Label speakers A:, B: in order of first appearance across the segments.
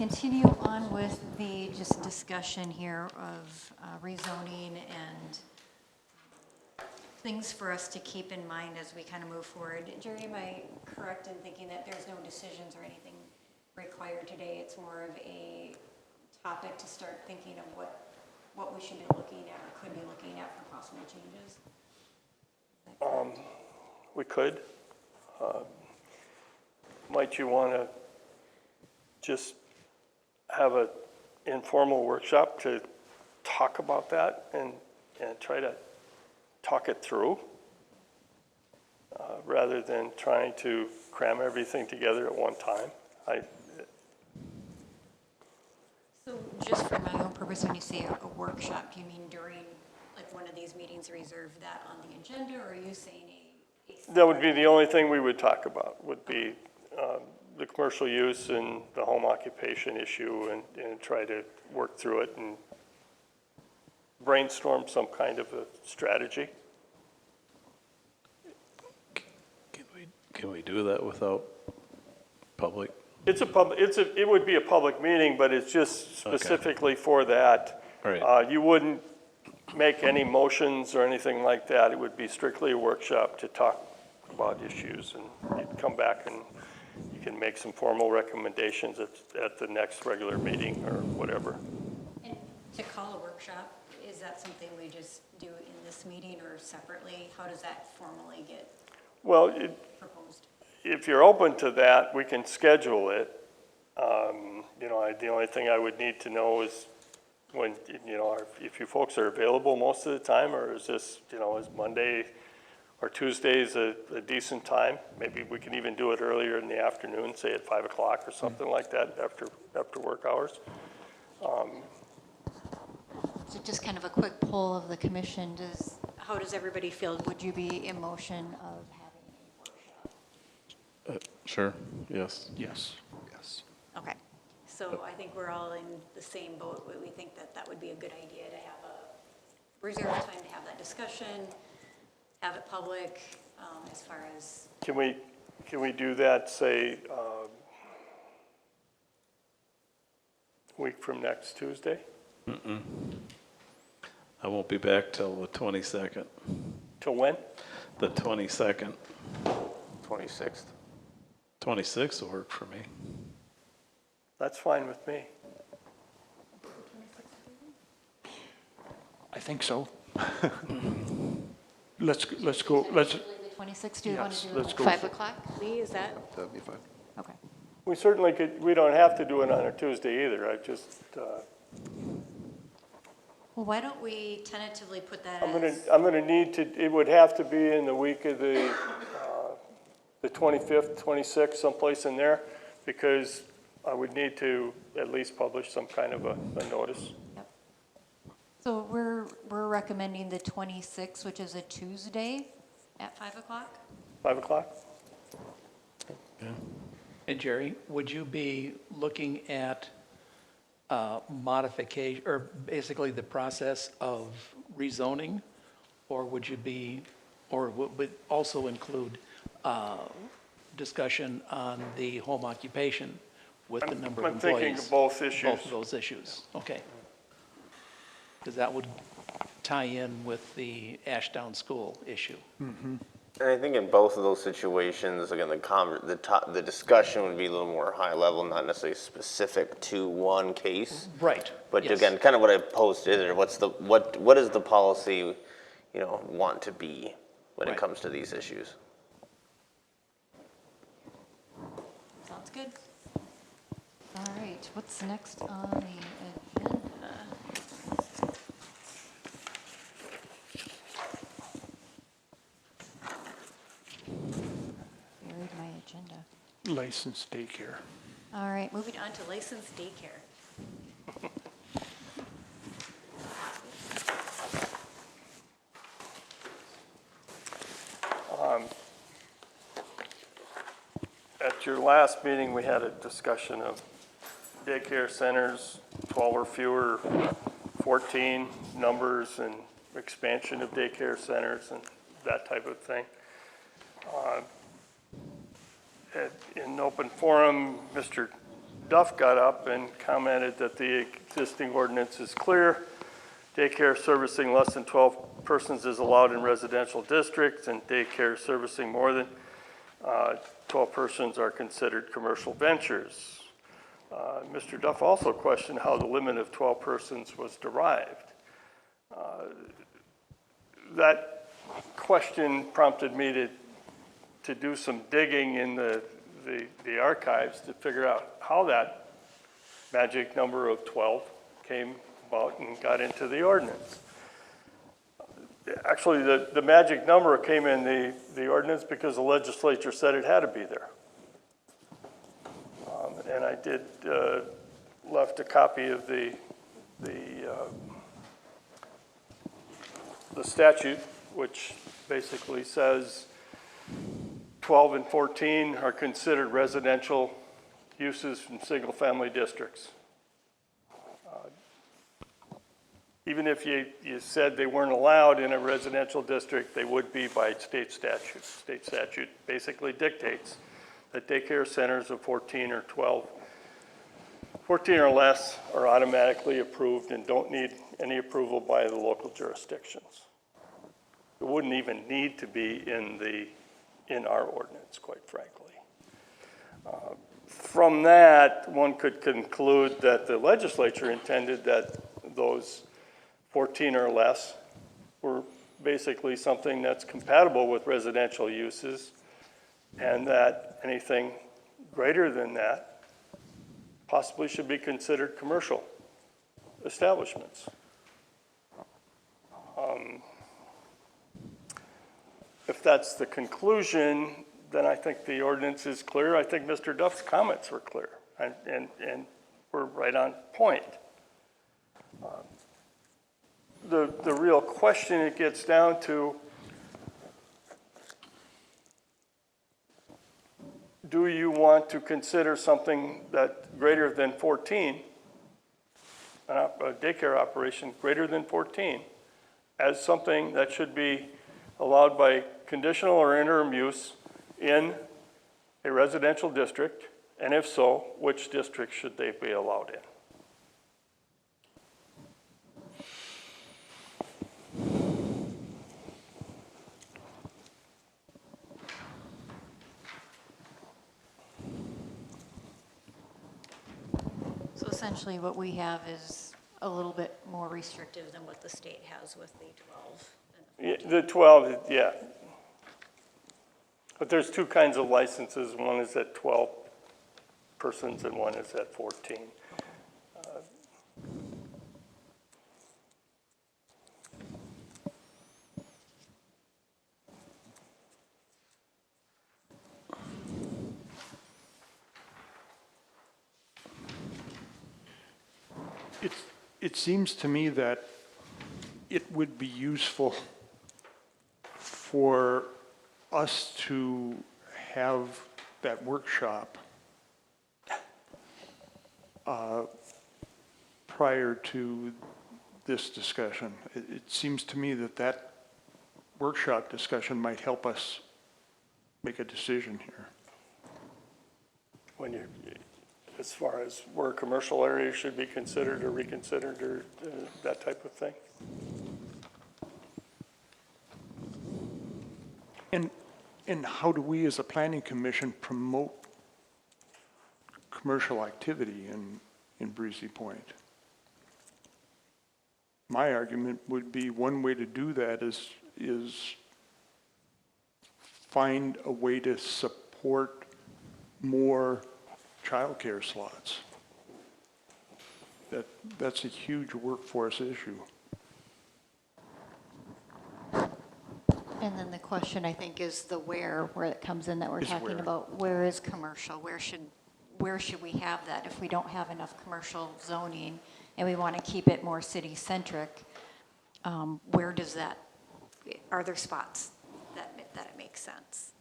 A: Continue on with the just discussion here of rezoning and things for us to keep in mind as we kind of move forward. Jerry, am I correct in thinking that there's no decisions or anything required today? It's more of a topic to start thinking of what we should be looking at or could be looking at for possible changes?
B: We could. Might you want to just have an informal workshop to talk about that and try to talk it through rather than trying to cram everything together at one time?
A: So just for my own purpose, when you say a workshop, you mean during like one of these meetings, reserve that on the agenda, or are you saying
B: That would be the only thing we would talk about, would be the commercial use and the home occupation issue and try to work through it and brainstorm some kind of a strategy.
C: Can we do that without public?
B: It would be a public meeting, but it's just specifically for that.
C: Right.
B: You wouldn't make any motions or anything like that. It would be strictly a workshop to talk about issues, and you'd come back and you can make some formal recommendations at the next regular meeting or whatever.
A: And to call a workshop, is that something we just do in this meeting or separately? How does that formally get
B: Well,
A: proposed?
B: if you're open to that, we can schedule it. The only thing I would need to know is when, if you folks are available most of the time, or is this, is Monday or Tuesdays a decent time? Maybe we can even do it earlier in the afternoon, say at 5 o'clock or something like that after work hours.
A: So just kind of a quick poll of the commission. How does everybody feel? Would you be in motion of having a workshop?
C: Sure, yes.
D: Yes.
A: Okay. So I think we're all in the same boat. We think that that would be a good idea to have a reserve time to have that discussion, have it public, as far as.
B: Can we do that, say, week from next Tuesday?
C: I won't be back till the 22nd.
B: Till when?
C: The 22nd.
E: 26th.
C: 26th will work for me.
B: That's fine with me.
D: I think so. Let's go, let's,
A: The 26th, do you want
D: Yes,
A: to do
D: let's
A: it
D: go
A: 5
D: for it.
A: o'clock? Lee, is that?
E: That'd be fine.
A: Okay.
B: We certainly could, we don't have to do it on a Tuesday either. I just,
A: Well, why don't we tentatively put that
B: I'm gonna need to, it would have to be in the week of the 25th, 26th, someplace in there, because I would need to at least publish some kind of a notice.
A: Yep. So we're recommending the 26th, which is a Tuesday at 5 o'clock?
B: 5 o'clock?
D: And Jerry, would you be looking at modification, or basically the process of rezoning? Or would you be, or would also include discussion on the home occupation with the number of
B: I'm
D: employees?
B: thinking of both issues.
D: Both of those issues, okay. Because that would tie in with the Ashdown School issue.
E: And I think in both of those situations, again, the discussion would be a little more high level, not necessarily specific to one case.
D: Right.
E: But
D: yes.
E: again, kind of what I posted, or what is the policy, want to be when it
D: Right.
E: comes to these issues?
A: Sounds good. All right, what's next on the agenda? Buried my agenda.
D: Licensed daycare.
A: All right, moving on to licensed daycare.
B: At your last meeting, we had a discussion of daycare centers, 12 or fewer, 14 numbers, and expansion of daycare centers and that type of thing. In open forum, Mr. Duff got up and commented that the existing ordinance is clear. Daycare servicing less than 12 persons is allowed in residential districts, and daycare servicing more than 12 persons are considered commercial ventures. Mr. Duff also questioned how the limit of 12 persons was derived. That question prompted me to do some digging in the archives to figure out how that magic number of 12 came about and got into the ordinance. Actually, the magic number came in the ordinance because the legislature said it had to be there. And I did left a copy of the statute, which basically says 12 and 14 are considered residential uses from single-family districts. Even if you said they weren't allowed in a residential district, they would be by state statute. State statute basically dictates that daycare centers of 14 or 12, 14 or less are automatically approved and don't need any approval by the local jurisdictions. It wouldn't even need to be in our ordinance, quite frankly. From that, one could conclude that the legislature intended that those 14 or less were basically something that's compatible with residential uses, and that anything greater than that possibly should be considered commercial establishments. If that's the conclusion, then I think the ordinance is clear. I think Mr. Duff's comments were clear and were right on point. The real question it gets down to, do you want to consider something that greater than 14, a daycare operation greater than 14, as something that should be allowed by conditional or interim use in a residential district? And if so, which district should they be allowed in?
A: So essentially what we have is a little bit more restrictive than what the state has with the 12.
B: The 12, yeah. But there's two kinds of licenses. One is at 12 persons and one is at 14.
F: It seems to me that it would be useful for us to have that workshop prior to this discussion. It seems to me that that workshop discussion might help us make a decision here.
B: When you, as far as where commercial areas should be considered or reconsidered or that type of thing.
F: And how do we as a planning commission promote commercial activity in Breezy Point? My argument would be one way to do that is find a way to support more childcare slots. That's a huge workforce issue.
A: And then the question, I think, is the where it comes in that we're
F: Is
A: talking
F: where.
A: about. Where is commercial? Where should we have that? If we don't have enough commercial zoning and we want to keep it more city-centric, where does that, are there spots that it makes sense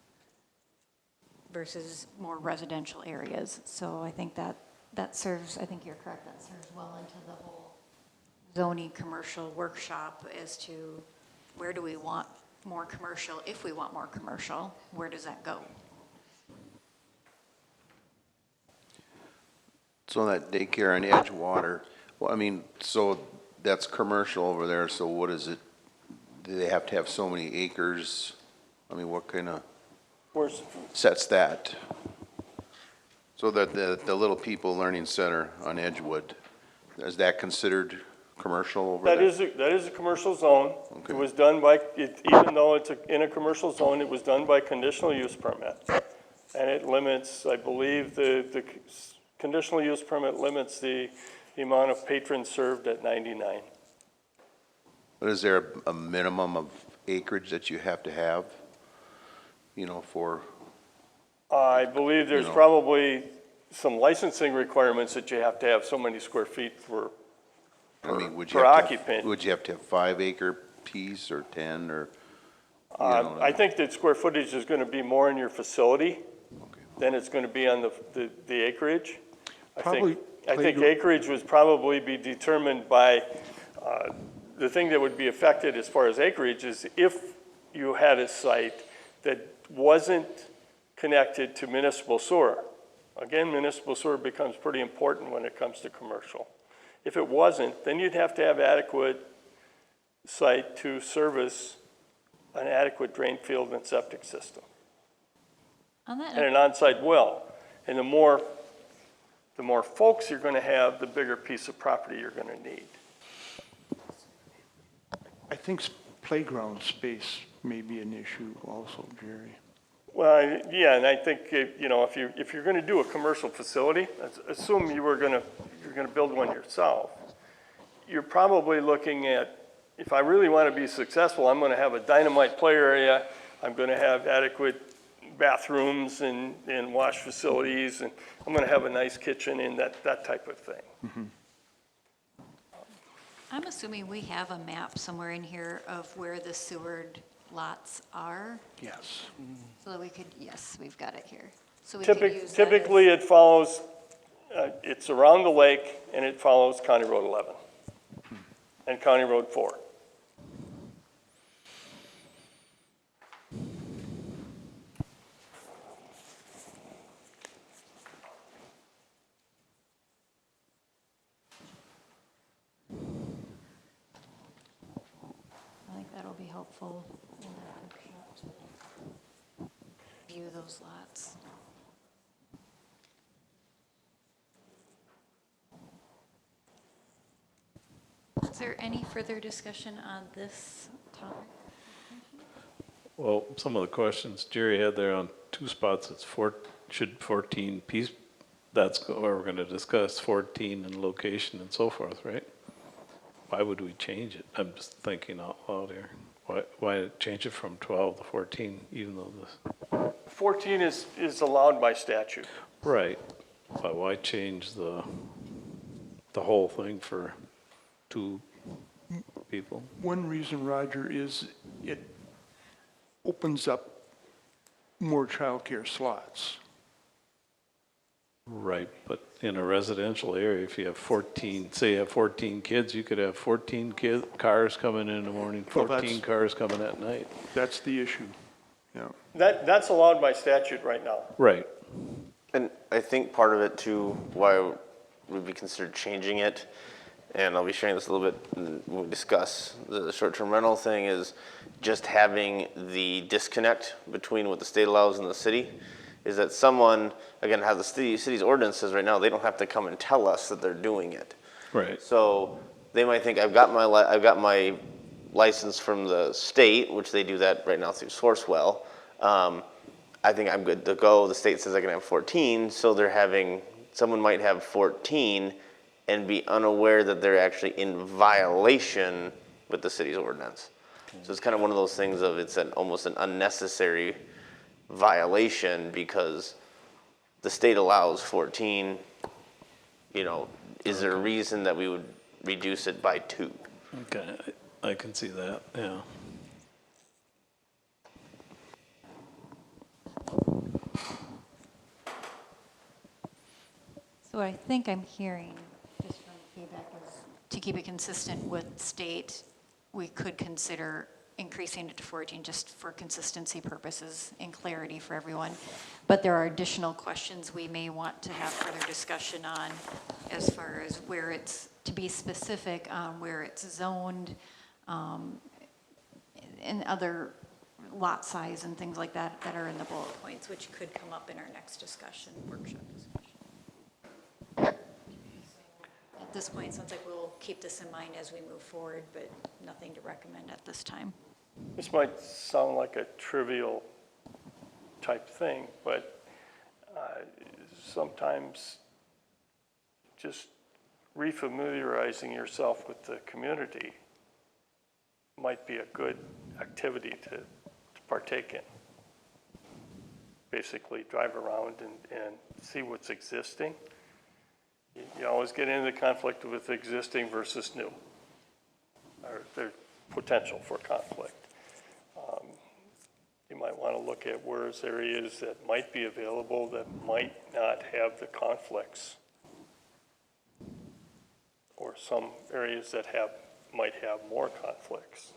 A: versus more residential areas? So I think that serves, I think you're correct, that serves well into the whole zoning commercial workshop as to where do we want more commercial. If we want more commercial, where does that go?
G: So that daycare on Edgewater, well, I mean, so that's commercial over there, so what is it? Do they have to have so many acres? I mean, what kind of
B: Where's,
G: sets that? So that the Little People Learning Center on Edgewood, is that considered commercial over there?
B: that is a commercial zone.
G: Okay.
B: It was done by, even though it's in a commercial zone, it was done by conditional use permit. And it limits, I believe, the conditional use permit limits the amount of patrons served at 99.
G: But is there a minimum of acreage that you have to have, you know, for,
B: I believe there's
G: know.
B: probably some licensing requirements that you have to have so many square feet for,
G: I mean, would you
B: per
G: have to,
B: occupant.
G: would you have to have 5 acre piece or 10 or? you know,
B: I think that square footage is going to be more in your facility
G: Okay.
B: than it's going to be on the acreage.
F: Probably
B: I think
F: playground-
B: acreage would probably be determined by, the thing that would be affected as far as acreage is if you had a site that wasn't connected to municipal sewer. Again, municipal sewer becomes pretty important when it comes to commercial. If it wasn't, then you'd have to have adequate site to service an adequate drain field and septic system
A: On that
B: and
A: note,
B: an on-site well. And the more folks you're gonna have, the bigger piece of property you're gonna need.
F: I think playground space may be an issue also, Jerry.
B: Well, yeah, and I think, you know, if you're gonna do a commercial facility, assume you're gonna build one yourself, you're probably looking at, if I really wanna be successful, I'm gonna have a dynamite play area, I'm gonna have adequate bathrooms and wash facilities, and I'm gonna have a nice kitchen and that type of thing.
A: I'm assuming we have a map somewhere in here of where the sewered lots are,
F: Yes.
A: so that we could, yes, we've got it here. So we could use that as-
B: Typically, it follows, it's around the lake, and it follows County Road 11 and County Road 4.
A: I think that'll be helpful in the view those lots. Is there any further discussion on this topic?
C: Well, some of the questions Jerry had there on two spots, it's should 14 piece, that's where we're gonna discuss 14 and location and so forth, right? Why would we change it? I'm just thinking out loud here. Why change it from 12 to 14, even though this?
B: 14 is allowed by statute.
C: Right, but why change the whole thing for 2 people?
F: One reason, Roger, is it opens up more childcare slots.
C: Right, but in a residential area, if you have 14, say you have 14 kids, you could have 14 cars coming in the morning,
F: Well,
C: 14 cars coming at night.
F: That's the issue, yeah.
B: That's allowed by statute right now.
C: Right,
E: And I think part of it too, why would be considered changing it, and I'll be sharing this a little bit when we discuss the short-term rental thing, is just having the disconnect between what the state allows and the city, is that someone, again, how the city's ordinance says right now, they don't have to come and tell us that they're doing it.
C: right.
E: So they might think, I've got my license from the state, which they do that right now through Sourcewell. I think I'm good to go. The state says I can have 14, so someone might have 14 and be unaware that they're actually in violation with the city's ordinance. So it's kind of one of those things of it's almost an unnecessary violation because the state allows 14, you know, is there a reason that we would reduce it by 2?
C: Okay, I can see that, yeah.
A: So what I think I'm hearing, just from feedback, is to keep it consistent with state, we could consider increasing it to 14 just for consistency purposes and clarity for everyone. But there are additional questions we may want to have further discussion on as far as where it's, to be specific on where it's zoned, and other lot size and things like that that are in the bullet points, which could come up in our next discussion, workshop discussion. At this point, it sounds like we'll keep this in mind as we move forward, but nothing to recommend at this time.
B: This might sound like a trivial type thing, but sometimes just refamiliarizing yourself with the community might be a good activity to partake in. Basically, drive around and see what's existing. You always get into conflict with existing versus new, or there's potential for conflict. You might want to look at where's areas that might be available that might not have the conflicts, or some areas that might have more conflicts.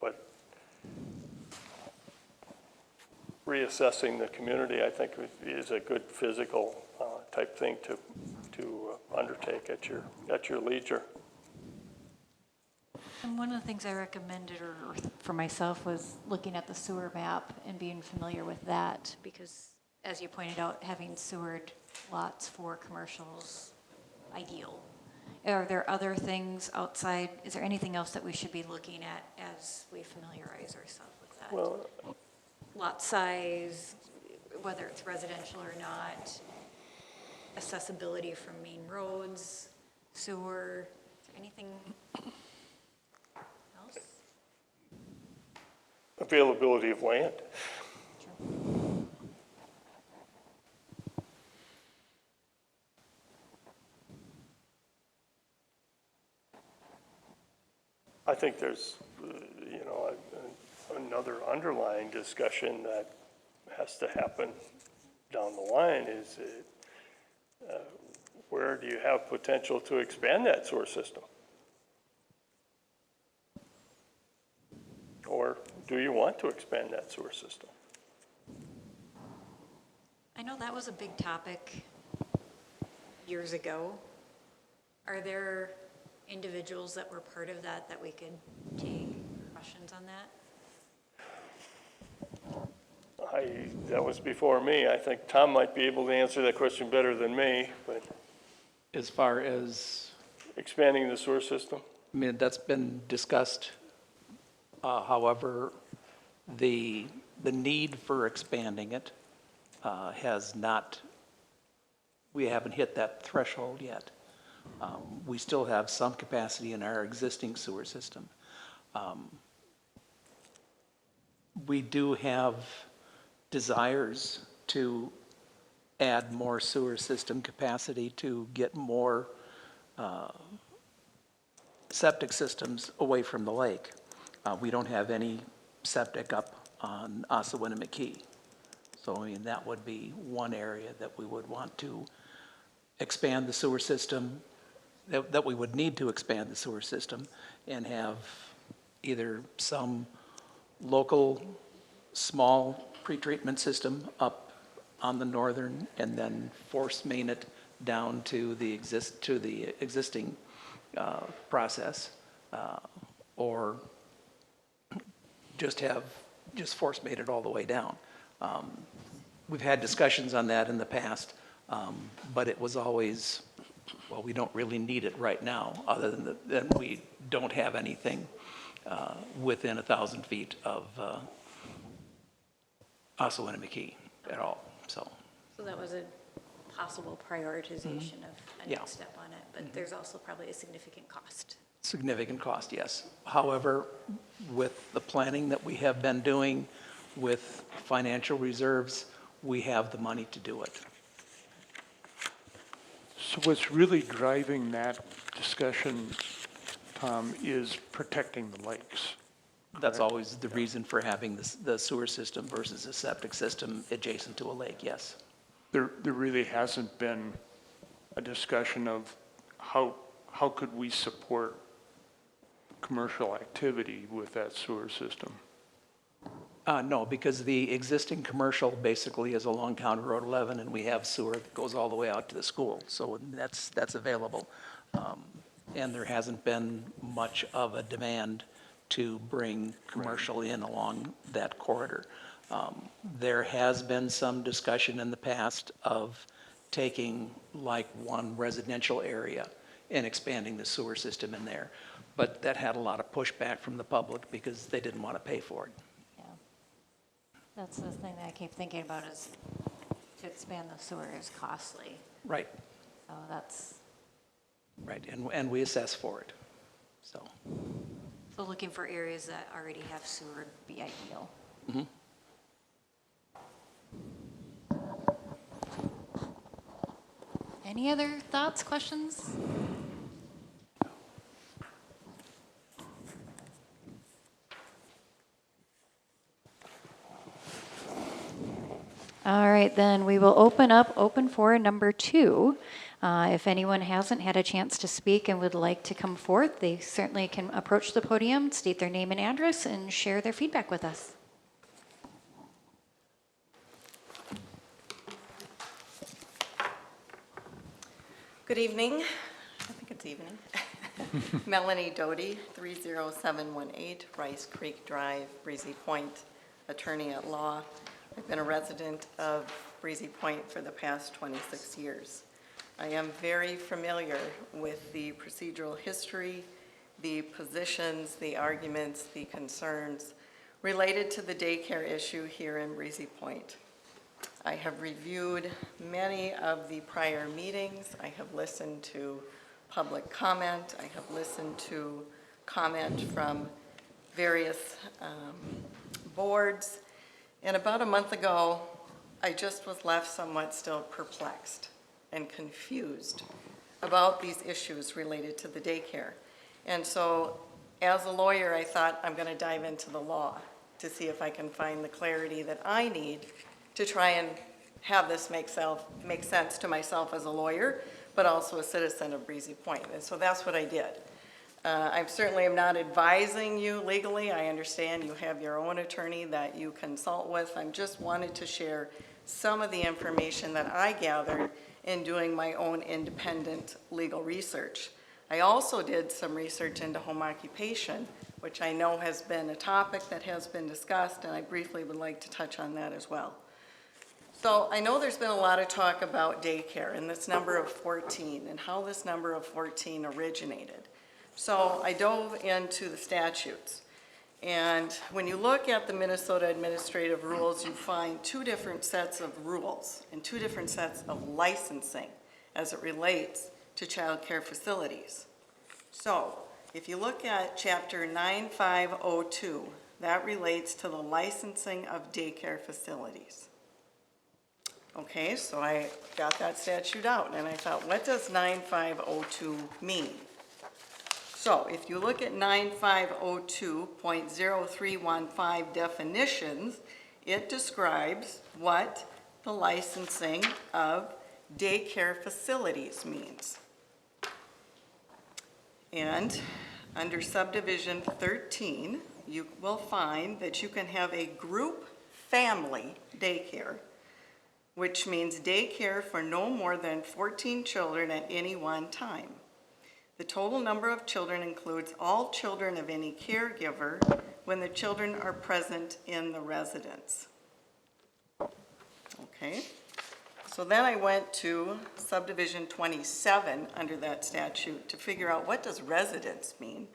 B: But reassessing the community, I think, is a good physical type thing to undertake at your leisure.
A: And one of the things I recommended, or for myself, was looking at the sewer map and being familiar with that, because as you pointed out, having sewered lots for commercials, ideal. Are there other things outside, is there anything else that we should be looking at as we familiarize ourselves with that?
B: Well,
A: Lot size, whether it's residential or not, accessibility from main roads, sewer, is there anything else?
B: availability of land. I think there's, another underlying discussion that has to happen down the line is where do you have potential to expand that sewer system? Or do you want to expand that sewer system?
A: I know that was a big topic years ago. Are there individuals that were part of that we could take questions on that?
B: That was before me. I think Tom might be able to answer that question better than me, but
D: As far as,
B: expanding the sewer system?
D: I mean, that's been discussed. However, the need for expanding it has not, we haven't hit that threshold yet. We still have some capacity in our existing sewer system. We do have desires to add more sewer system capacity to get more septic systems away from the lake. We don't have any septic up on Osawatomie. So, I mean, that would be one area that we would want to expand the sewer system, that we would need to expand the sewer system and have either some local small pretreatment system up on the northern and then force main it down to the existing process, or just force main it all the way down. We've had discussions on that in the past, but it was always, well, we don't really need it right now, other than that we don't have anything within 1,000 feet of Osawatomie at all, so.
A: So that was a possible prioritization of a
D: Yeah.
A: next step on it, but there's also probably a significant cost.
D: Significant cost, yes. However, with the planning that we have been doing with financial reserves, we have the money to do it.
F: So what's really driving that discussion, Tom, is protecting the lakes.
D: That's always the reason for having the sewer system versus a septic system adjacent to a lake, yes.
F: There really hasn't been a discussion of how could we support commercial activity with that sewer system?
D: No, because the existing commercial basically is along County Road 11, and we have sewer that goes all the way out to the school, so that's available. And there hasn't been much of a demand to bring commercial in along that corridor. There has been some discussion in the past of taking like one residential area and expanding the sewer system in there, but that had a lot of pushback from the public because they didn't want to pay for it.
A: Yeah. That's the thing that I keep thinking about is to expand the sewer is costly.
D: Right,
A: So that's,
D: right, and we assess for it, so.
A: so looking for areas that already have sewer would be ideal. Any other thoughts, questions? All right, then we will open for number 2. If anyone hasn't had a chance to speak and would like to come forth, they certainly can approach the podium, state their name and address, and share their feedback with us.
H: Good evening. I think it's evening. Melanie Doty, 30718 Rice Creek Drive, Breezy Point, attorney at law. I've been a resident of Breezy Point for the past 26 years. I am very familiar with the procedural history, the positions, the arguments, the concerns related to the daycare issue here in Breezy Point. I have reviewed many of the prior meetings. I have listened to public comment. I have listened to comment from various boards. And about a month ago, I just was left somewhat still perplexed and confused about these issues related to the daycare. And so as a lawyer, I thought I'm going to dive into the law to see if I can find the clarity that I need to try and have this make sense to myself as a lawyer, but also a citizen of Breezy Point. And so that's what I did. I certainly am not advising you legally. I understand you have your own attorney that you consult with. I just wanted to share some of the information that I gathered in doing my own independent legal research. I also did some research into home occupation, which I know has been a topic that has been discussed, and I briefly would like to touch on that as well. So I know there's been a lot of talk about daycare and this number of 14 and how this number of 14 originated. So I dove into the statutes. And when you look at the Minnesota administrative rules, you find 2 different sets of rules and 2 different sets of licensing as it relates to child care facilities. So if you look at chapter 9502, that relates to the licensing of daycare facilities. Okay, so I got that statute out and I thought, what does 9502 mean? So if you look at 9502.0315 definitions, it describes what the licensing of daycare facilities means. And under subdivision 13, you will find that you can have a group family daycare, which means daycare for no more than 14 children at any one time. The total number of children includes all children of any caregiver when the children are present in the residence. Okay, so then I went to subdivision 27 under that statute to figure out what does residence mean.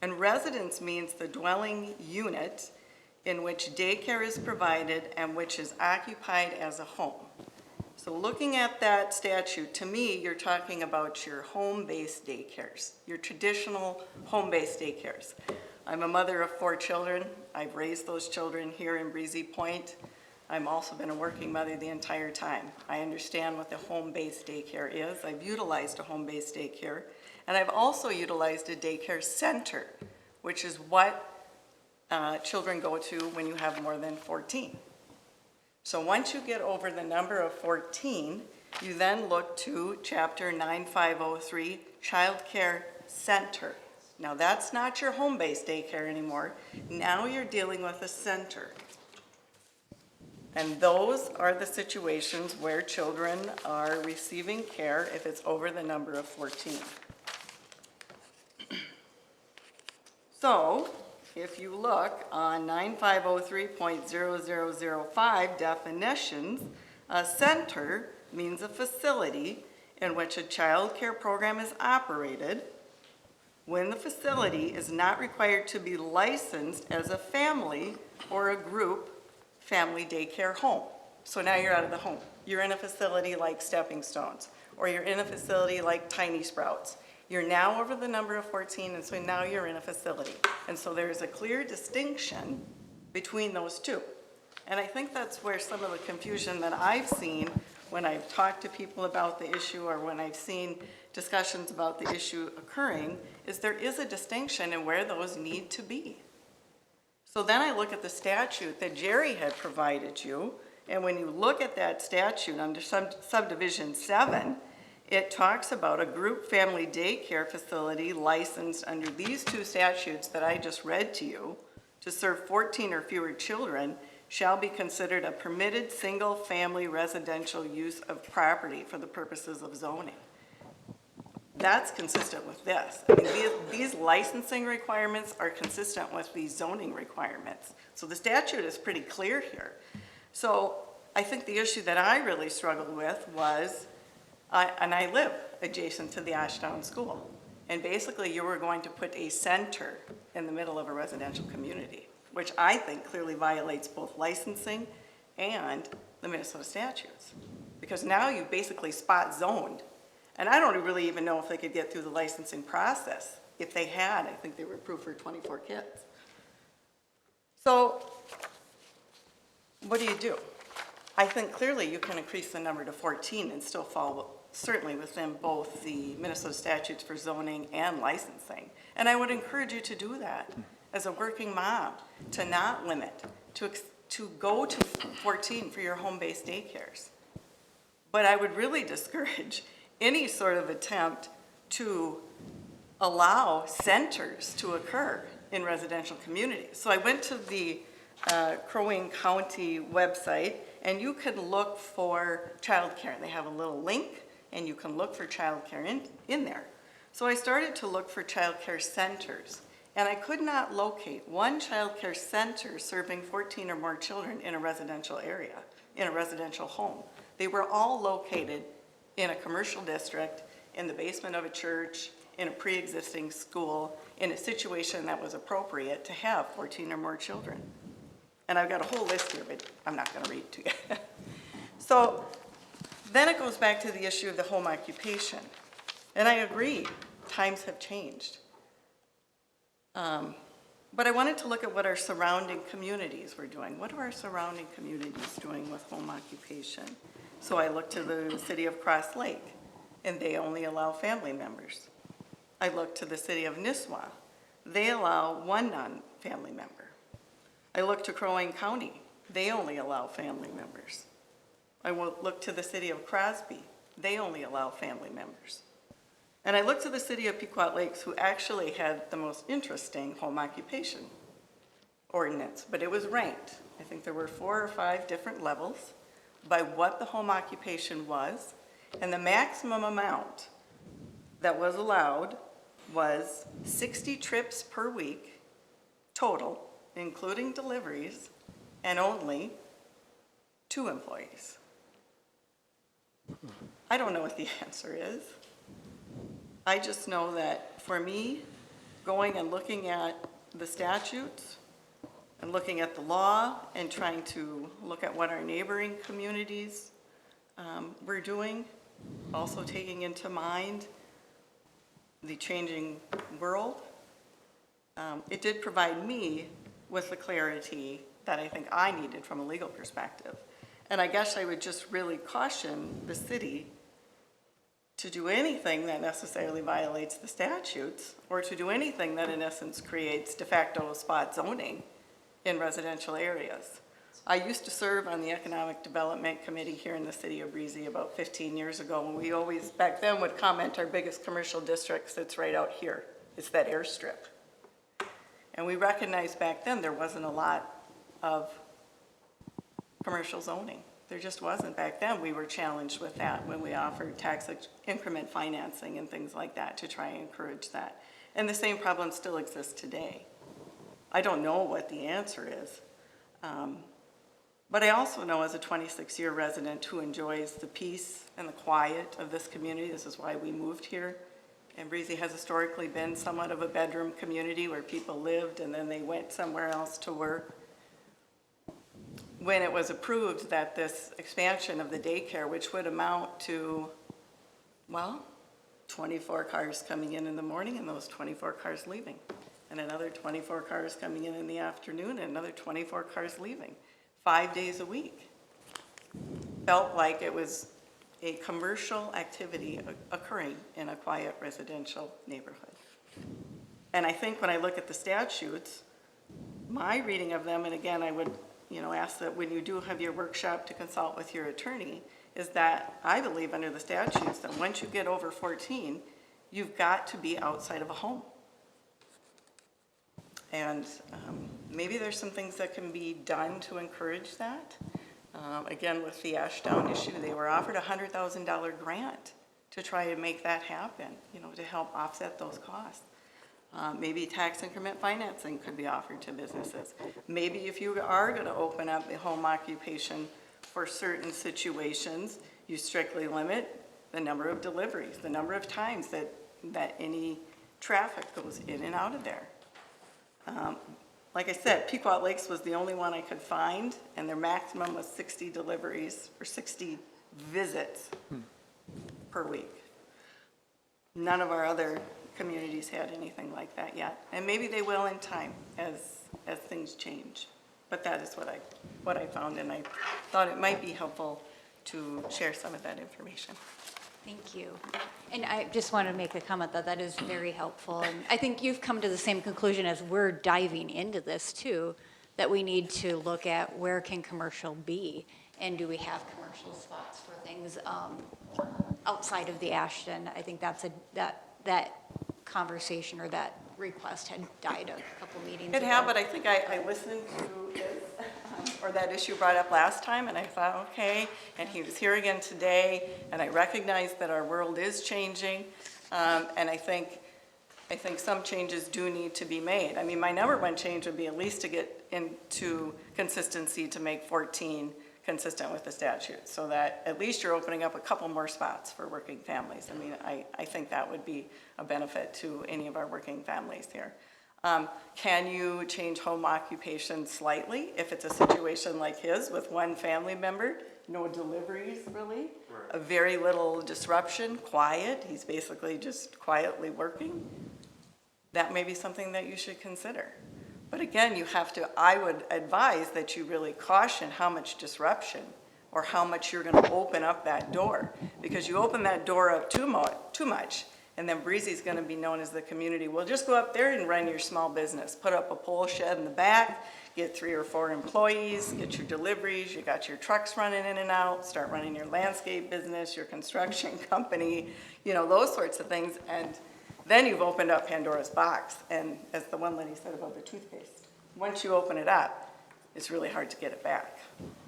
H: And residence means the dwelling unit in which daycare is provided and which is occupied as a home. So looking at that statute, to me, you're talking about your home-based daycares, your traditional home-based daycares. I'm a mother of 4 children. I've raised those children here in Breezy Point. I've also been a working mother the entire time. I understand what the home-based daycare is. I've utilized a home-based daycare, and I've also utilized a daycare center, which is what children go to when you have more than 14. So once you get over the number of 14, you then look to chapter 9503, Child Care Center. Now, that's not your home-based daycare anymore. Now you're dealing with a center. And those are the situations where children are receiving care if it's over the number of 14. So, if you look on 9503.0005 definitions, a center means a facility in which a child care program is operated when the facility is not required to be licensed as a family or a group family daycare home. So now you're out of the home. You're in a facility like Stepping Stones, or you're in a facility like Tiny Sprouts. You're now over the number of 14, and so now you're in a facility. And so there's a clear distinction between those two. And I think that's where some of the confusion that I've seen when I've talked to people about the issue, or when I've seen discussions about the issue occurring, is there is a distinction in where those need to be. So then I look at the statute that Jerry had provided you, and when you look at that statute under subdivision 7, it talks about a group family daycare facility licensed under these two statutes that I just read to you to serve 14 or fewer children shall be considered a permitted single-family residential use of property for the purposes of zoning. That's consistent with this. I mean, these licensing requirements are consistent with these zoning requirements. So the statute is pretty clear here. So I think the issue that I really struggled with was, and I live adjacent to the Ashdown School, and basically you were going to put a center in the middle of a residential community, which I think clearly violates both licensing and the Minnesota statutes. Because now you basically spot zoned. And I don't really even know if they could get through the licensing process. If they had, I think they were approved for 24 kids. So what do? I think clearly you can increase the number to 14 and still fall certainly within both the Minnesota statutes for zoning and licensing. And I would encourage you to do that as a working mom, to not limit, to go to 14 for your home-based daycares. But I would really discourage any sort of attempt to allow centers to occur in residential communities. So I went to the Crow Wing County website, and you can look for childcare. They have a little link, and you can look for childcare in there. So I started to look for childcare centers, and I could not locate one childcare center serving 14 or more children in a residential area, in a residential home. They were all located in a commercial district, in the basement of a church, in a pre-existing school, in a situation that was appropriate to have 14 or more children. And I've got a whole list here, but I'm not going to read it to you. So then it goes back to the issue of the home occupation. And I agree, times have changed. But I wanted to look at what our surrounding communities were doing. What are our surrounding communities doing with home occupation? So I looked to the city of Cross Lake, and they only allow family members. I looked to the city of Nisswa. They allow one non-family member. I looked to Crow Wing County. They only allow family members. I looked to the city of Crosby. They only allow family members. And I looked to the city of Pequot Lakes, who actually had the most interesting home occupation ordinance, but it was ranked. I think there were 4 or 5 different levels by what the home occupation was, and the maximum amount that was allowed was 60 trips per week total, including deliveries, and only 2 employees. I don't know what the answer is. I just know that for me, going and looking at the statutes and looking at the law and trying to look at what our neighboring communities were doing, also taking into mind the changing world, it did provide me with the clarity that I think I needed from a legal perspective. And I guess I would just really caution the city to do anything that necessarily violates the statutes, or to do anything that in essence creates de facto spot zoning in residential areas. I used to serve on the Economic Development Committee here in the city of Breezy about 15 years ago, and we always, back then, would comment our biggest commercial district sits right out here It's that airstrip. And we recognized back then there wasn't a lot of commercial zoning. There just wasn't back then. We were challenged with that when we offered tax increment financing and things like that to try and encourage that. And the same problem still exists today. I don't know what the answer is. But I also know as a 26-year resident who enjoys the peace and the quiet of this community, this is why we moved here. And Breezy has historically been somewhat of a bedroom community where people lived and then they went somewhere else to work. When it was approved that this expansion of the daycare, which would amount to, well, 24 cars coming in the morning and those 24 cars leaving, and another 24 cars coming in the afternoon and another 24 cars leaving, 5 days a week. Felt like it was a commercial activity occurring in a quiet residential neighborhood. And I think when I look at the statutes, my reading of them, and again, I would ask that when you do have your workshop to consult with your attorney, is that I believe under the statutes that once you get over 14, you've got to be outside of a home. And maybe there's some things that can be done to encourage that. Again, with the Ashdown issue, they were offered a $100,000 grant to try and make that happen, to help offset those costs. Maybe tax increment financing could be offered to businesses. Maybe if you are going to open up a home occupation for certain situations, you strictly limit the number of deliveries, the number of times that any traffic goes in and out of there. Like I said, Pequot Lakes was the only one I could find, and their maximum was 60 deliveries or 60 visits per week. None of our other communities had anything like that yet, and maybe they will in time as things change. But that is what I found, and I thought it might be helpful to share some of that information.
A: Thank you. And I just want to make a comment that is very helpful. And I think you've come to the same conclusion as we're diving into this too, that we need to look at where can commercial be, and do we have commercial spots for things outside of the Ashton. I think that conversation or that request had died a couple meetings
H: It
A: ago.
H: had, but I think I listened to his, or that issue brought up last time, and I thought, okay, and he was here again today, and I recognize that our world is changing, and I think some changes do need to be made. I mean, my number one change would be at least to get into consistency to make 14 consistent with the statute, so that at least you're opening up a couple more spots for working families. I mean, I think that would be a benefit to any of our working families here. Can you change home occupation slightly if it's a situation like his with one family member, no deliveries really, a very little disruption, quiet, he's basically just quietly working? That may be something that you should consider. But again, I would advise that you really caution how much disruption or how much you're going to open up that door. Because you open that door up too much, and then Breezy's going to be known as the community. Well, just go up there and run your small business. Put up a pole shed in the back, get 3 or 4 employees, get your deliveries, you got your trucks running in and out, start running your landscape business, your construction company, those sorts of things. And then you've opened up Pandora's box. And as the one lady said about the toothpaste, once you open it up, it's really hard to get it back.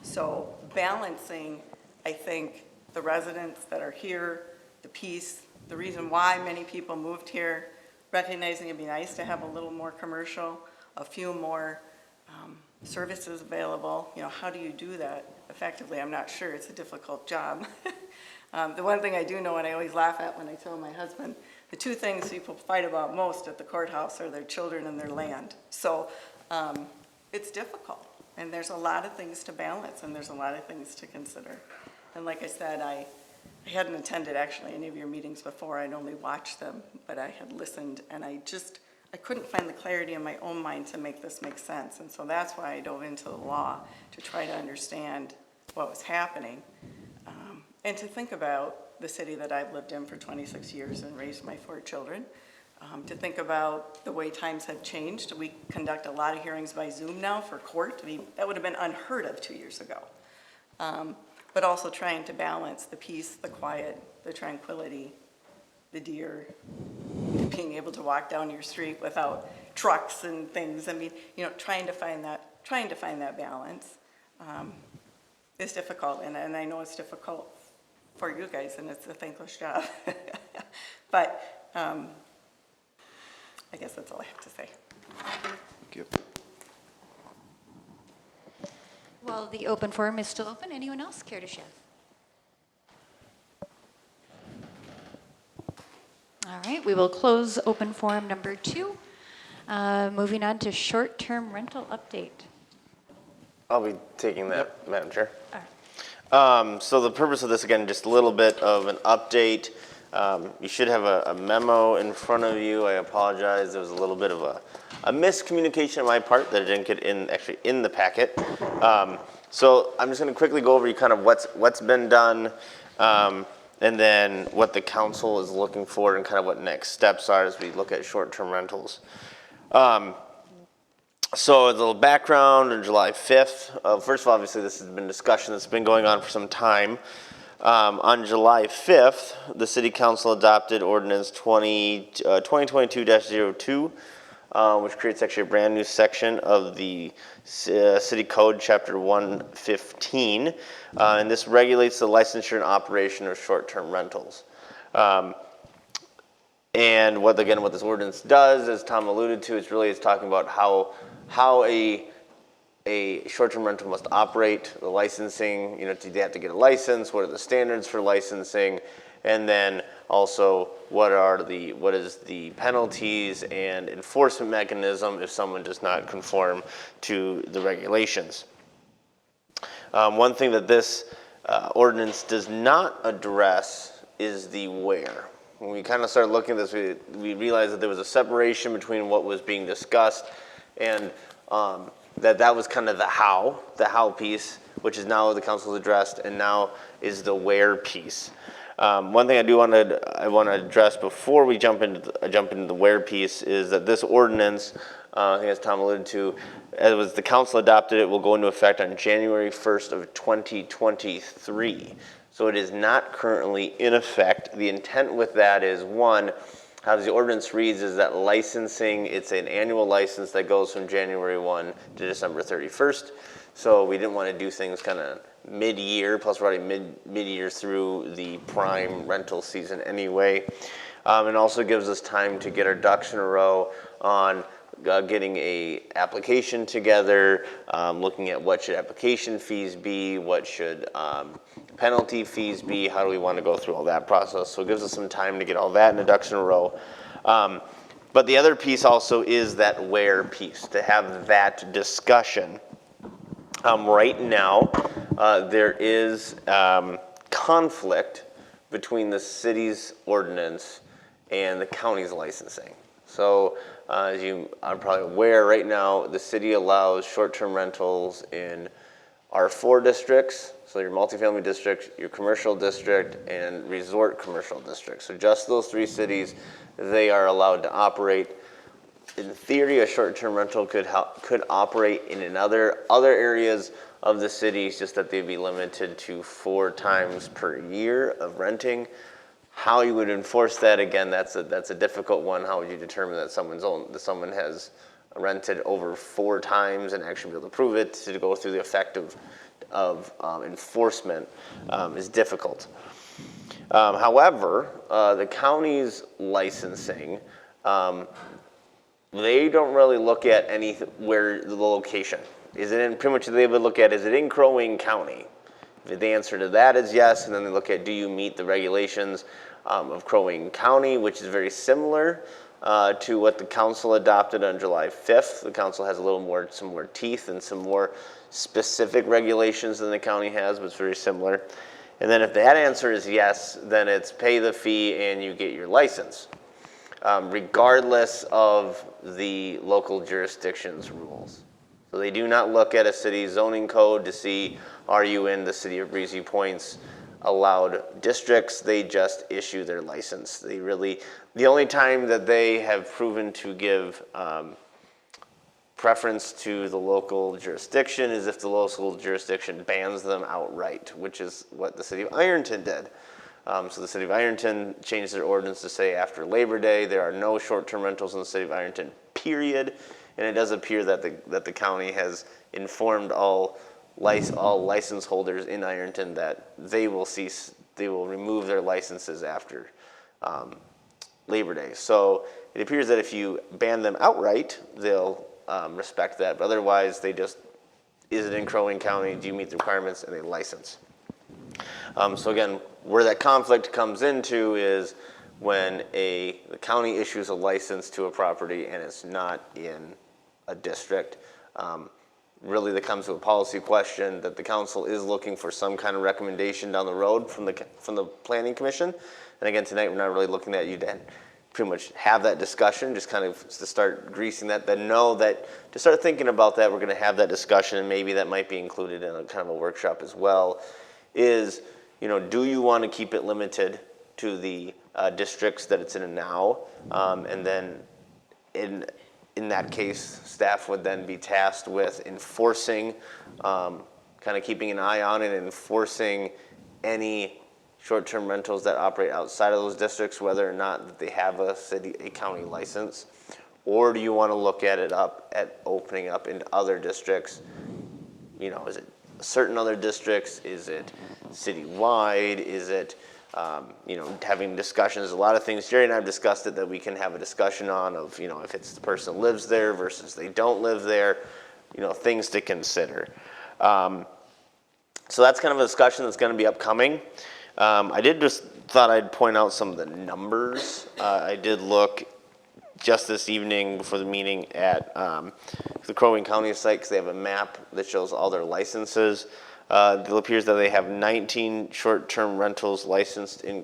H: So balancing, I think, the residents that are here, the peace, the reason why many people moved here, recognizing it'd be nice to have a little more commercial, a few more services available. How do you do that effectively? I'm not sure. It's a difficult job. The one thing I do know, and I always laugh at when I tell my husband, the 2 things people fight about most at the courthouse are their children and their land. So it's difficult, and there's a lot of things to balance, and there's a lot of things to consider. And like I said, I hadn't attended actually any of your meetings before. I'd only watched them, but I had listened, and I couldn't find the clarity in my own mind to make this make sense. And so that's why I dove into the law, to try to understand what was happening, and to think about the city that I've lived in for 26 years and raised my 4 children, to think about the way times have changed. We conduct a lot of hearings by Zoom now for court. I mean, that would have been unheard of 2 years ago. But also trying to balance the peace, the quiet, the tranquility, the deer, the being able to walk down your street without trucks and things. I mean, you know, trying to find that balance is difficult, and I know it's difficult for you guys, and it's a thankless job. But I guess that's all I have to say.
G: Thank you.
A: Well, the open forum is still open. Anyone else care to share? All right, we will close open forum number 2. Moving on to short-term rental update.
E: I'll be taking that, Madam Chair.
A: All right.
E: So the purpose of this, again, just a little bit of an update. You should have a memo in front of you. I apologize, there was a little bit of a miscommunication on my part that I didn't get actually in the packet. So I'm just gonna quickly go over kind of what's been done, and then what the council is looking for and kind of what next steps are as we look at short-term rentals. So a little background on July 5th. First of all, obviously this has been discussion that's been going on for some time. On July 5th, the City Council adopted Ordinance 2022-02, which creates actually a brand new section of the City Code, Chapter 115, and this regulates the licensure and operation of short-term rentals. And what this ordinance does, as Tom alluded to, is talking about how a short-term rental must operate, the licensing, you know, do they have to get a license, what are the standards for licensing, and then also what is the penalties and enforcement mechanism if someone does not conform to the regulations. One thing that this ordinance does not address is the where. When we kind of started looking at this, we realized that there was a separation between what was being discussed and that was kind of the how piece, which is now the council's addressed, and now is the where piece. One thing I want to address before we jump into the where piece is that this ordinance, I think as Tom alluded to, as the council adopted it, will go into effect on January 1st of 2023. So it is not currently in effect. The intent with that is, one, how the ordinance reads is that licensing, it's an annual license that goes from January 1 to December 31st. So we didn't want to do things kind of mid-year, plus we're already mid-year through the prime rental season anyway. And also gives us time to get our ducks in a row on getting a application together, looking at what should application fees be, what should penalty fees be, how do we want to go through all that process. So it gives us some time to get all that in the ducks in a row. But the other piece also is that where piece, to have that discussion. Right now, there is conflict between the city's ordinance and the county's licensing. So as you are probably aware, right now the city allows short-term rentals in R4 districts, so your multifamily district, your commercial district, and resort commercial district. So just those 3 cities, they are allowed to operate. In theory, a short-term rental could operate in other areas of the city, just that they'd be limited to 4 times per year of renting. How you would enforce that, again, that's a difficult one. How would you determine that someone has rented over 4 times and actually be able to prove it, to go through the effect of enforcement is difficult. However, the county's licensing, they don't really look at where the location. Is it in, pretty much they would look at, is it in Crow Wing County? If the answer to that is yes, and then they look at, do you meet the regulations of Crow Wing County, which is very similar to what the council adopted on July 5th. The council has some more teeth and some more specific regulations than the county has, but it's very similar. And then if that answer is yes, then it's pay the fee and you get your license, regardless of the local jurisdiction's rules. So they do not look at a city zoning code to see, are you in the city of Breezy Point's allowed districts? They just issue their license. The only time that they have proven to give preference to the local jurisdiction is if the local jurisdiction bans them outright, which is what the city of Ironton did. So the city of Ironton changed their ordinance to say after Labor Day, there are no short-term rentals in the city of Ironton, period. And it does appear that the county has informed all license holders in Ironton that they will remove their licenses after Labor Day. So it appears that if you ban them outright, they'll respect that. But otherwise, is it in Crow Wing County? Do you meet the requirements? And they license. So again, where that conflict comes into is when the county issues a license to a property and it's not in a district. Really, that comes to a policy question that the council is looking for some kind of recommendation down the road from the planning commission. And again, tonight we're not really looking at you to pretty much have that discussion, just kind of to start greasing that. Then know that to start thinking about that, we're going to have that discussion, and maybe that might be included in a kind of a workshop as well. Is, do you want to keep it limited to the districts that it's in now, and then in that case, staff would then be tasked with enforcing, kind of keeping an eye on and enforcing any short-term rentals that operate outside of those districts, whether or not they have a county license, or do you want to look at opening up into other districts? Is it certain other districts? Is it citywide? Is it, having discussions? There's a lot of things. Jerry and I have discussed it that we can have a discussion on of, if it's the person lives there versus they don't live there, things to consider. So that's kind of a discussion that's going to be upcoming. I just thought I'd point out some of the numbers. I did look just this evening before the meeting at the Crow Wing County site because they have a map that shows all their licenses. It appears that they have 19 short-term rentals licensed in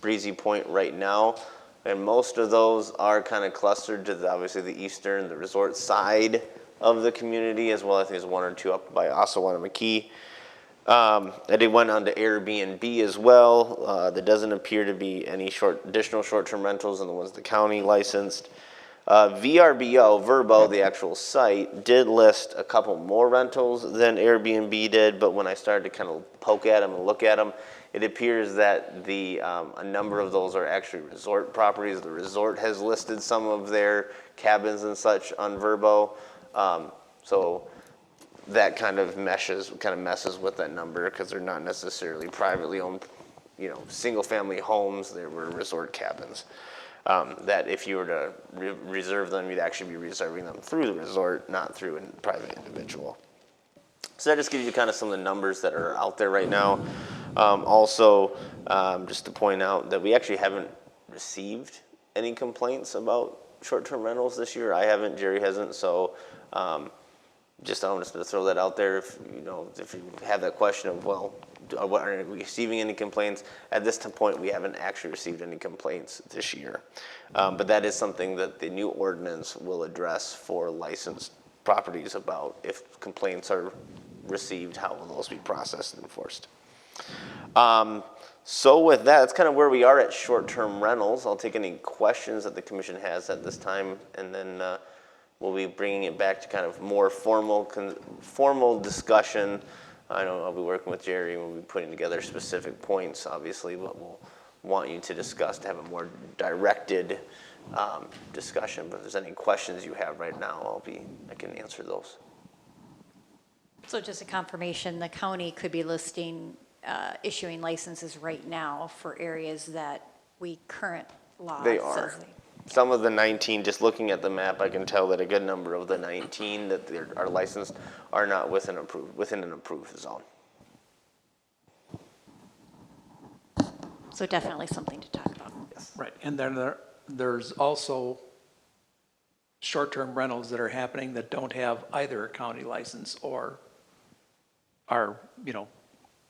E: Breezy Point right now, and most of those are kind of clustered to obviously the eastern, the resort side of the community, as well. I think there's one or two up by Osawatomie. And it went on to Airbnb as well. There doesn't appear to be any additional short-term rentals in the ones the county licensed. Vrbo, the actual site, did list a couple more rentals than Airbnb did, but when I started to kind of poke at them and look at them, it appears that a number of those are actually resort properties. The resort has listed some of their cabins and such on Vrbo. So that kind of messes with that number because they're not necessarily privately owned, single-family homes. They were resort cabins. That if you were to reserve them, you'd actually be reserving them through the resort, not through a private individual. So that just gives you kind of some of the numbers that are out there right now. Also, just to point out that we actually haven't received any complaints about short-term rentals this year. I haven't, Jerry hasn't, so I'm just going to throw that out there. If you have that question of, are we receiving any complaints? At this point, we haven't actually received any complaints this year. But that is something that the new ordinance will address for licensed properties about if complaints are received, how will those be processed and enforced. So with that, that's kind of where we are at short-term rentals. I'll take any questions that the commission has at this time, and then we'll be bringing it back to kind of more formal discussion. I know I'll be working with Jerry and we'll be putting together specific points, obviously, what we'll want you to discuss to have a more directed discussion. But if there's any questions you have right now, I can answer those.
A: So just a confirmation, the county could be issuing licenses right now for areas that current law
E: They
A: says
E: are. Some of the 19, just looking at the map, I can tell that a good number of the 19 that are licensed are not within an approved zone.
A: So definitely something to talk about.
E: Yes.
D: Right, and then there's also short-term rentals that are happening that don't have either a county license or are,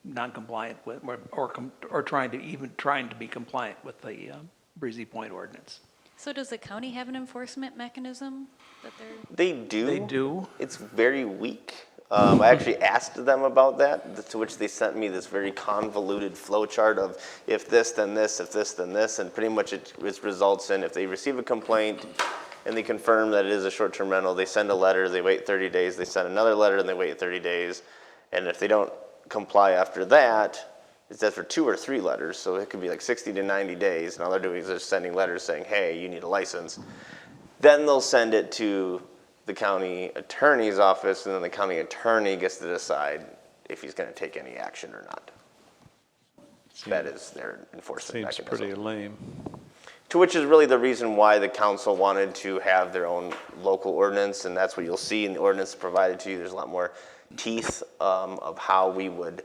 D: non-compliant with, or trying to be compliant with the Breezy Point ordinance.
A: So does the county have an enforcement mechanism that they're?
E: They do.
D: They do.
E: It's very weak. I actually asked them about that, to which they sent me this very convoluted flow chart of if this, then this, if this, then this, and pretty much it results in if they receive a complaint and they confirm that it is a short-term rental, they send a letter, they wait 30 days, they send another letter, and they wait 30 days, and if they don't comply after that, It says for 2 or 3 letters, so it could be like 60 to 90 days, and all they're doing is just sending letters saying, hey, you need a license. Then they'll send it to the county attorney's office, and then the county attorney gets to decide if he's gonna take any action or not. That is their enforcement
C: Seems
E: mechanism.
C: pretty lame.
E: To which is really the reason why the council wanted to have their own local ordinance, and that's what you'll see in the ordinance provided to you. There's a lot more teeth of how we would,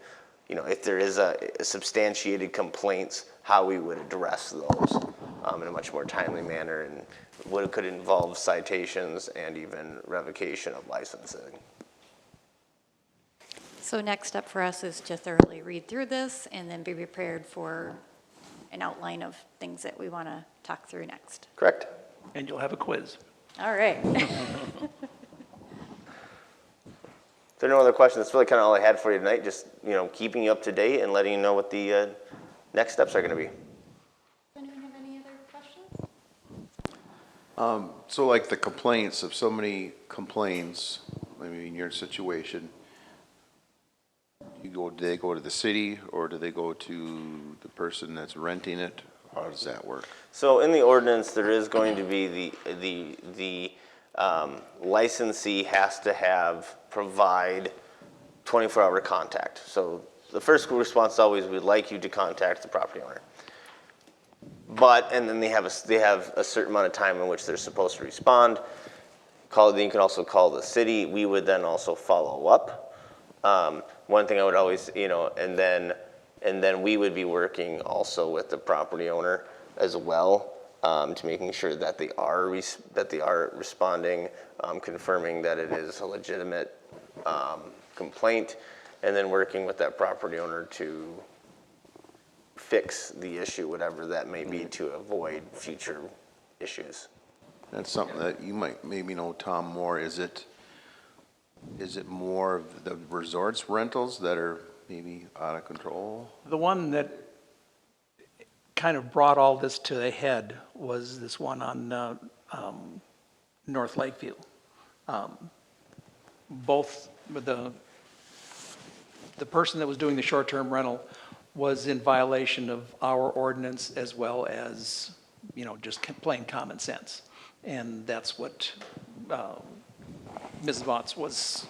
E: if there is a substantiated complaints, how we would address those in a much more timely manner, and what it could involve citations and even revocation of licensing.
A: So next step for us is to thoroughly read through this and then be prepared for an outline of things that we want to talk through next.
E: Correct?
D: And you'll have a quiz.
A: All right.
E: If there are no other questions, that's really kind of all I had for you tonight. Just, keeping you up to date and letting you know what the next steps are going to be.
A: Anyone have any other questions?
G: So like the complaints, if somebody complains, maybe in your situation, do they go to the city or do they go to the person that's renting it? How does that work?
E: So in the ordinance, there is going to be the licensee has to provide 24-hour contact. So the first response is always, we'd like you to contact the property owner. And then they have a certain amount of time in which they're supposed to respond. Then you can also call the city. We would then also follow up. One thing I would always, and then we would be working also with the property owner as well, to making sure that they are responding, confirming that it is a legitimate complaint, and then working with that property owner to fix the issue, whatever that may be, to avoid future issues.
G: That's something that you might maybe know, Tom, more. Is it more of the resorts rentals that are maybe out of control?
D: The one that kind of brought all this to a head was this one on North Lakeview. Both the person that was doing the short-term rental was in violation of our ordinance as well as, just plain common sense. And that's what Mrs. Votts was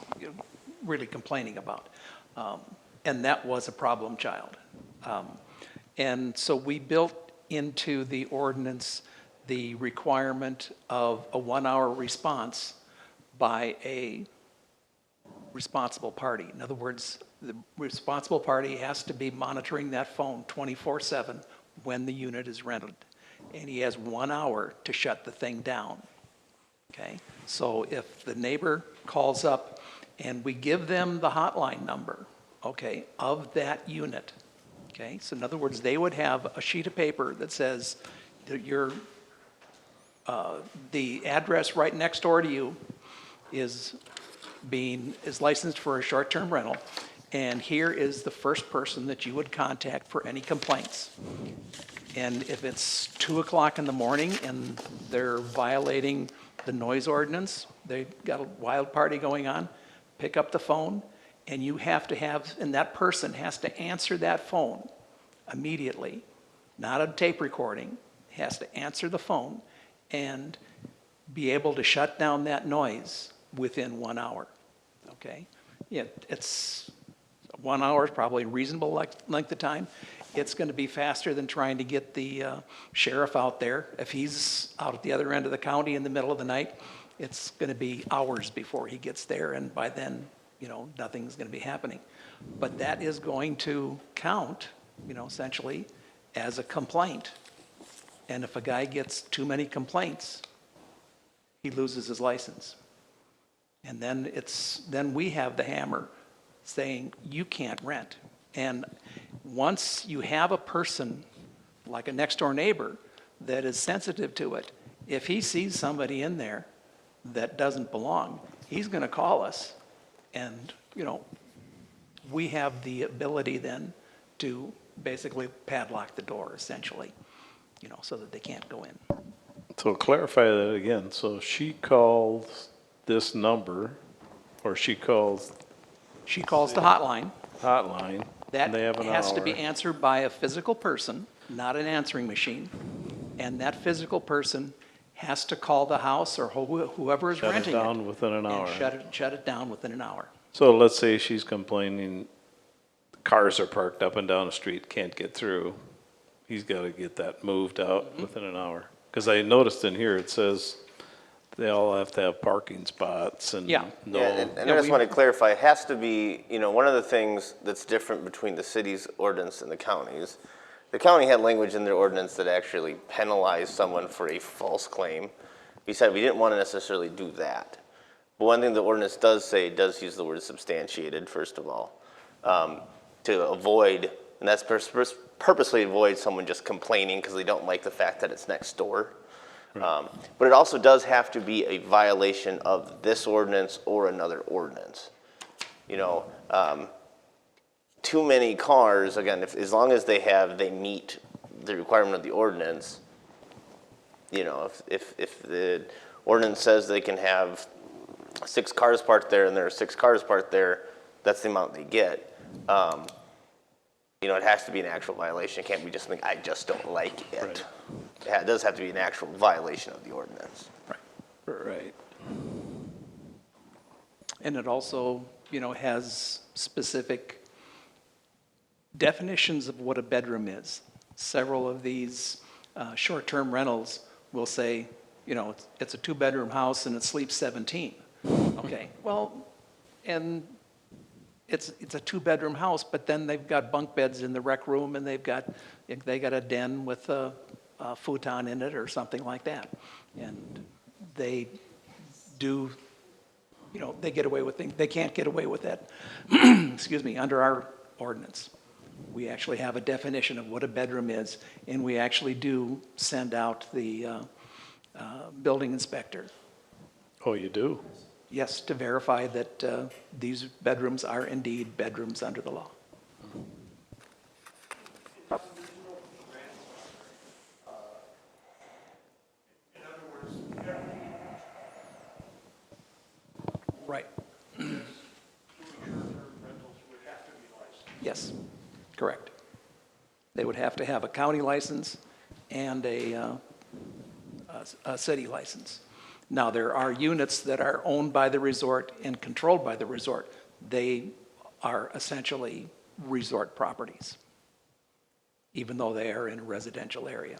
D: really complaining about. And that was a problem child. And so we built into the ordinance the requirement of a 1-hour response by a responsible party. In other words, the responsible party has to be monitoring that phone 24/7 when the unit is rented. And he has 1 hour to shut the thing down. Okay? So if the neighbor calls up and we give them the hotline number, okay, of that unit, okay? So in other words, they would have a sheet of paper that says that the address right next door to you is licensed for a short-term rental, and here is the first person that you would contact for any complaints. And if it's 2 o'clock in the morning and they're violating the noise ordinance, they've got a wild party going on, pick up the phone, and and that person has to answer that phone immediately, not a tape recording, has to answer the phone and be able to shut down that noise within 1 hour, okay? Yeah, it's 1 hour is probably a reasonable length of time. It's going to be faster than trying to get the sheriff out there. If he's out at the other end of the county in the middle of the night, it's going to be hours before he gets there, and by then, nothing's going to be happening. But that is going to count, essentially, as a complaint. And if a guy gets too many complaints, he loses his license. And then we have the hammer saying, you can't rent. And once you have a person, like a next-door neighbor, that is sensitive to it, if he sees somebody in there that doesn't belong, he's going to call us. And, we have the ability then to basically padlock the door, essentially, so that they can't go in.
C: So clarify that again. So she calls this number, or she calls
D: She calls the hotline,
C: hotline,
D: That
C: They have an
D: has to be
C: hour.
D: answered by a physical person, not an answering machine. And that physical person has to call the house or whoever is
C: Shut it
D: renting it.
C: down within an hour.
D: And shut it down within an hour.
C: So let's say she's complaining, cars are parked up and down the street, can't get through. He's got to get that moved out within an hour. Because I noticed in here, it says they all have to have parking spots and
D: Yeah.
C: no.
E: Yeah, and
D: Yeah,
E: I just
D: we-
E: want to clarify, it has to be, one of the things that's different between the city's ordinance and the county's, the county had language in their ordinance that actually penalized someone for a false claim. We said we didn't want to necessarily do that. But one thing the ordinance does say, it does use the word substantiated, first of all, to avoid, and that's purposely avoid someone just complaining because they don't like the fact that it's next door. But it also does have to be a violation of this ordinance or another ordinance. Too many cars, again, as long as they meet the requirement of the ordinance, if the ordinance says they can have 6 cars parked there and there are 6 cars parked there, that's the amount they get. It has to be an actual violation. It can't be just something, I just don't like it.
C: Right.
E: Yeah, it does have to be an actual violation of the ordinance.
C: Right.
D: And it also, has specific definitions of what a bedroom is. Several of these short-term rentals will say, it's a 2-bedroom house and it sleeps 17. Okay, well, and it's a 2-bedroom house, but then they've got bunk beds in the rec room and they got a den with a futon in it or something like that. And they do, they get away with things, they can't get away with that, excuse me, under our ordinance. We actually have a definition of what a bedroom is, and we actually do send out the building inspector,
C: Oh, you do?
D: yes, to verify that these bedrooms are indeed bedrooms under the law. Right. Yes, correct. They would have to have a county license and a city license. Now, there are units that are owned by the resort and controlled by the resort. They are essentially resort properties, even though they are in a residential area.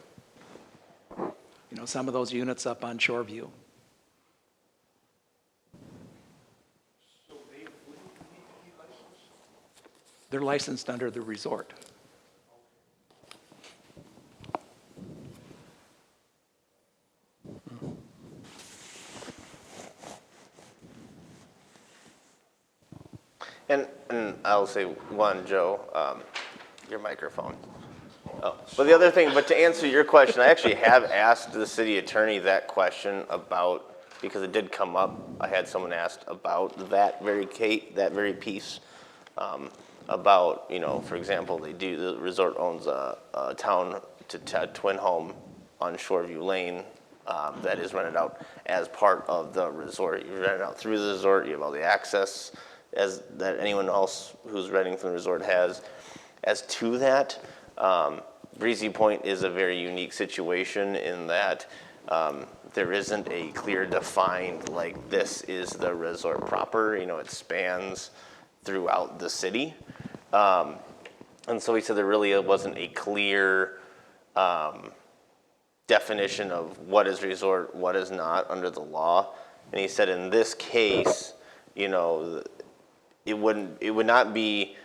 D: Some of those units up on Shoreview. They're licensed under the resort.
E: And I'll say one, Joe, your microphone. Oh, but the other thing, but to answer your question, I actually have asked the city attorney that question about, because it did come up, I had someone asked about that very piece, about, for example, the resort owns a town to twin home on Shoreview Lane, that is rented out as part of the resort. You rent it out through the resort, you have all the access that anyone else who's renting from the resort has. As to that, Breezy Point is a very unique situation in that there isn't a clear defined, like, this is the resort proper, it spans throughout the city. And so he said there really wasn't a clear definition of what is resort, what is not under the law. And he said in this case, it would not be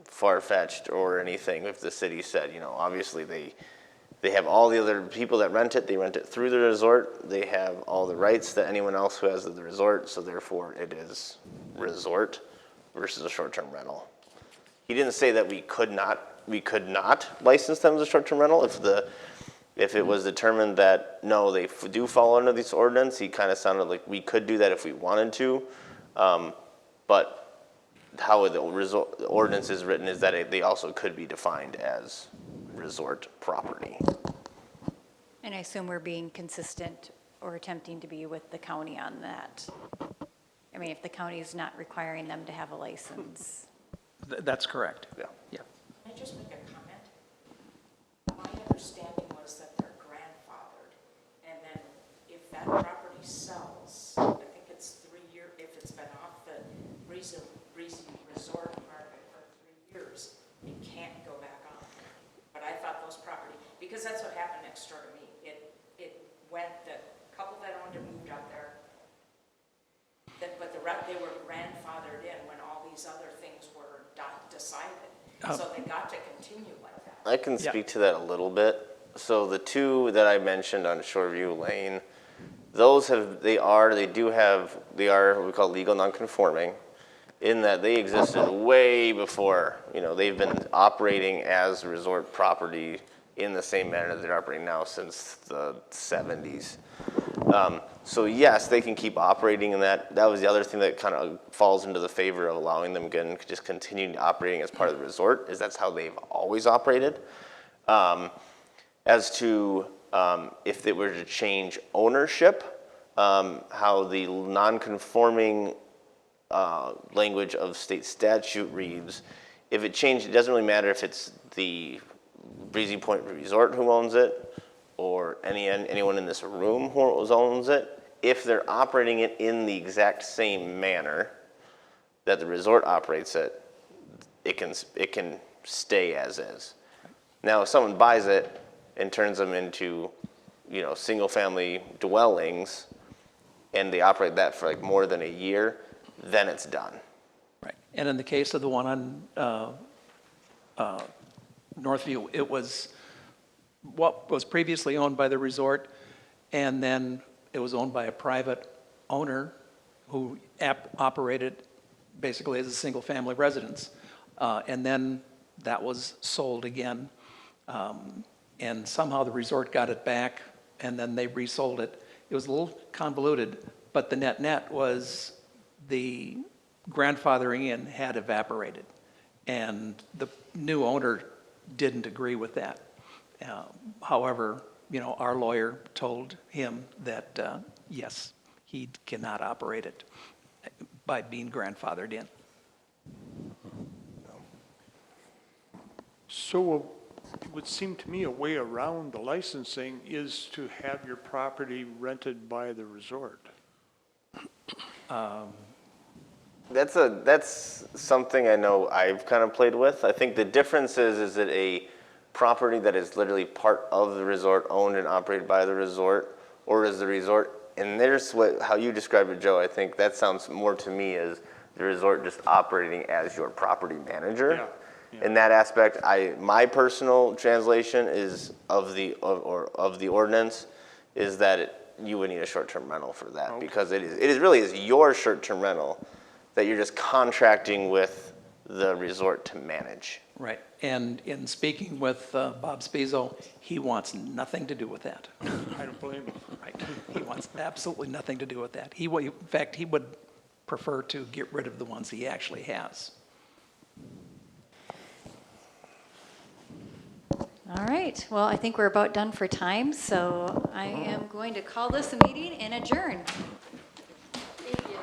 E: far-fetched or anything if the city said, obviously they have all the other people that rent it, they rent it through the resort, they have all the rights that anyone else who has the resort, so therefore it is resort versus a short-term rental. He didn't say that we could not license them as a short-term rental if it was determined that no, they do fall under this ordinance. He kind of sounded like we could do that if we wanted to, but how the ordinance is written is that they also could be defined as resort property.
A: And I assume we're being consistent or attempting to be with the county on that. I mean, if the county is not requiring them to have a license.
D: That's correct.
E: Yeah.
D: Yeah.
I: Can I just make a comment? My understanding was that they're grandfathered, and then if that property sells, I think it's 3 year, if it's been off the Breezy Resort market for 3 years, it can't go back on. But I thought those property, because that's what happened next door to me. It went, the couple that owned it moved out there, but they were grandfathered in when all these other things were decided. So they got to continue like that.
E: I can speak to that a little bit. So the two that I mentioned on Shoreview Lane, those they are what we call legal nonconforming, in that they existed way before, they've been operating as resort property in the same manner that they're operating now since the 70s. So yes, they can keep operating in that. That was the other thing that kind of falls into the favor of allowing them again, just continuing operating as part of the resort, is that's how they've always operated. As to if they were to change ownership, how the non-conforming language of state statute reads, if it changed, it doesn't really matter if it's the Breezy Point Resort who owns it, or anyone in this room who owns it. If they're operating it in the exact same manner that the resort operates it, it can stay as is. Now, if someone buys it and turns them into, single-family dwellings, and they operate that for like more than a year, then it's done.
D: Right. And in the case of the one on Northview, it was what was previously owned by the resort, and then it was owned by a private owner who operated basically as a single-family residence. And then that was sold again, and somehow the resort got it back, and then they resold it. It was a little convoluted, but the net was the grandfathering in had evaporated, and the new owner didn't agree with that. However, our lawyer told him that, yes, he cannot operate it by being grandfathered in.
F: So it would seem to me a way around the licensing is to have your property rented by the resort.
E: That's something I know I've kind of played with. I think the difference is it a property that is literally part of the resort, owned and operated by the resort, or is the resort, and there's how you describe it, Joe, I think that sounds more to me as the resort just operating as your property manager.
F: Yeah.
E: In that aspect, my personal translation is of the ordinance is that you would need a short-term rental for that, because it is really your short-term rental that you're just contracting with the resort to manage.
D: Right. And in speaking with Bob Spizo, he wants nothing to do with that.
F: I don't blame him.
D: Right. He wants absolutely nothing to do with that. In fact, he would prefer to get rid of the ones he actually has.
A: All right, well, I think we're about done for time, so I am going to call this a meeting and adjourn. Thank you.